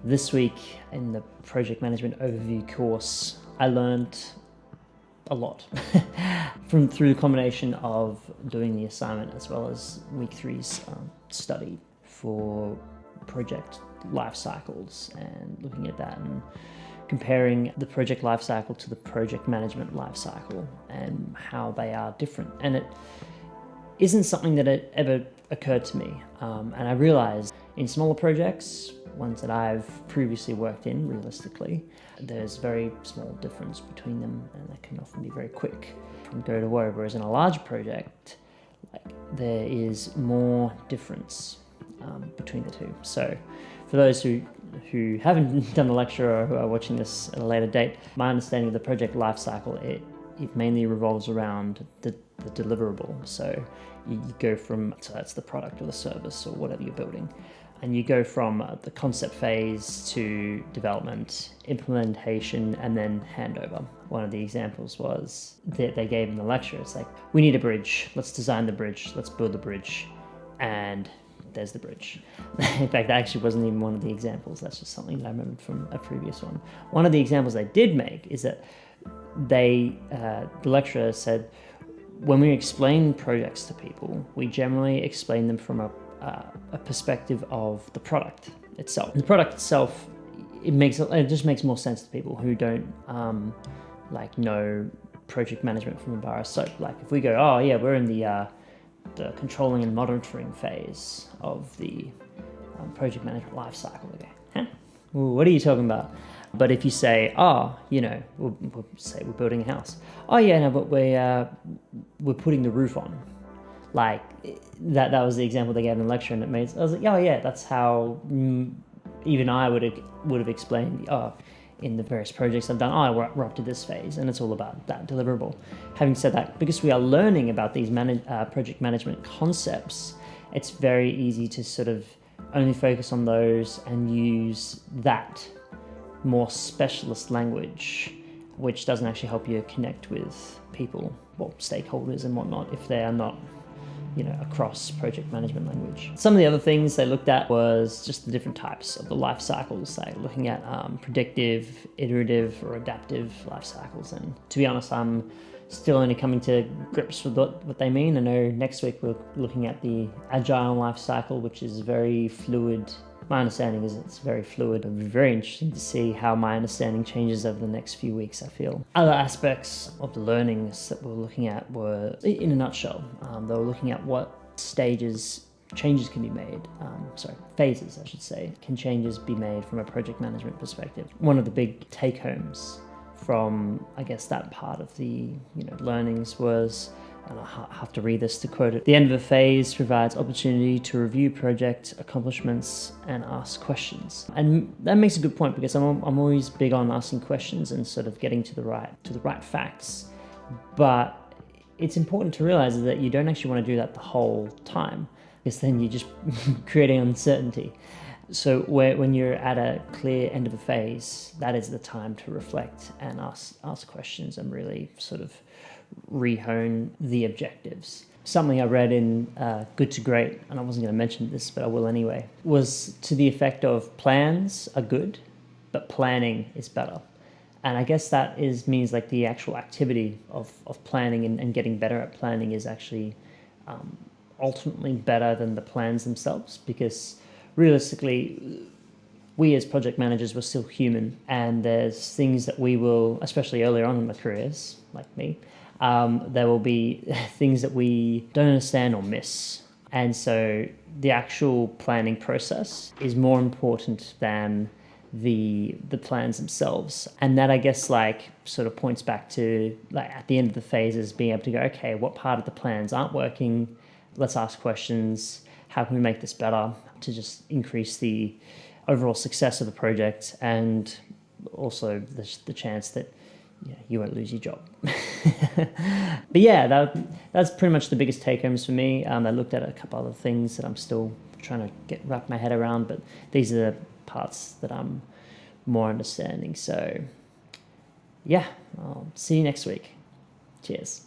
This week in the project management overview course, I learned a lot through the combination of doing the assignment as well as week three's study for project life cycles and looking at that and comparing the project life cycle to the project management life cycle and how they are different. And it isn't something that it ever occurred to me. And I realized in smaller projects, ones that I've previously worked in, realistically, there's very small difference between them, and they can often be very quick from go to woe. Whereas in a larger project, there is more difference between the two. So for those who haven't done the lecture or who are watching this at a later date, my understanding of the project life cycle, it mainly revolves around the deliverable. So you go from, so that's the product or the service or whatever you're building, and you go from the concept phase to development, implementation, and then handover. One of the examples was that they gave in the lecture, it's like, we need a bridge, let's design the bridge, let's build the bridge, and there's the bridge. In fact, that actually wasn't even one of the examples, that's just something that I remembered from a previous one. One of the examples they did make is that the lecturer said, when we explain projects to people, we generally explain them from a perspective of the product itself. The product itself, it just makes more sense to people who don't know project management from a bar of soap. Like if we go, oh yeah, we're in the controlling and monitoring phase of the project management life cycle. Okay, huh? Well, what are you talking about? But if you say, we'll say we're building a house. Oh yeah, no, but we're putting the roof on. Like that was the example they gave in the lecture, and I was like, oh yeah, that's how even I would have explained. In the various projects I've done, we're up to this phase, and it's all about that deliverable. Having said that, because we are learning about these project management concepts, it's very easy to sort of only focus on those and use that more specialist language, which doesn't actually help you connect with people, stakeholders and whatnot, if they are not across project management language. Some of the other things they looked at was just the different types of the life cycles, like looking at predictive, iterative, or adaptive life cycles. And to be honest, I'm still only coming to grips with what they mean. I know next week we're looking at the agile life cycle, which is very fluid. My understanding is it's very fluid. It'll be very interesting to see how my understanding changes over the next few weeks, I feel. Other aspects of the learnings that we're looking at were, in a nutshell, they were looking at what changes can be made. Phases, I should say. Can changes be made from a project management perspective? One of the big take-homes from, I guess, that part of the learnings was, and I have to read this to quote it, the end of a phase provides opportunity to review project accomplishments and ask questions. And that makes a good point, because I'm always big on asking questions and sort of getting to the right facts. But it's important to realize that you don't actually want to do that the whole time, because then you're just creating uncertainty. So when you're at a clear end of a phase, that is the time to reflect and ask questions and really sort of rehone the objectives. Something I read in Good to Great, and I wasn't going to mention this, but I will anyway, was to the effect of plans are good, but planning is better. And I guess that means like the actual activity of planning and getting better at planning is actually ultimately better than the plans themselves, because realistically, we as project managers, we're still human, and there's things that we will, especially earlier on in my careers, like me, there will be things that we don't understand or miss. And so the actual planning process is more important than the plans themselves. And that, I guess, sort of points back to at the end of the phases, being able to go, okay, what part of the plans aren't working? Let's ask questions. How can we make this better to just increase the overall success of the project, and also the chance that you won't lose your job. But yeah, that's pretty much the biggest take-homes for me. I looked at a couple other things that I'm still trying to wrap my head around, but these are the parts that I'm more understanding. So yeah, I'll see you next week. Cheers.